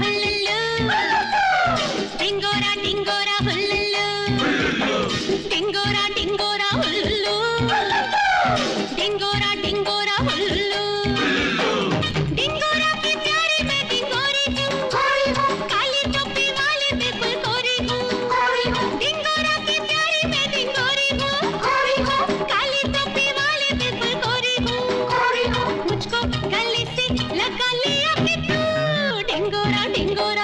ಹುಲ್ಲುಲ್ಲು ಡಿಂಗೋರ ಡಿಂಗೋರ ಹುಲ್ಲುಲ್ಲು ಡಿಂಗೋರ ಡಿಂಗೋರ ಹುಲ್ಲುಲ್ಲು ಡಿಂಗೋರ ಡಿಂಗೋರ ಹುಲ್ಲುಲ್ಲು ಡಿಂಗೋರ की प्यारी मैं डिंगोरी हूँ काली टोपी वाले बिल्कुल गोरी हूँ डिंगोरा की प्यारी मैं डिंगोरी हूँ काली टोपी वाले बिल्कुल गोरी हूँ मुझको गले से लगा लिया पिट्टू ಡಿಂಗೋರ ಡಿಂಗೋರ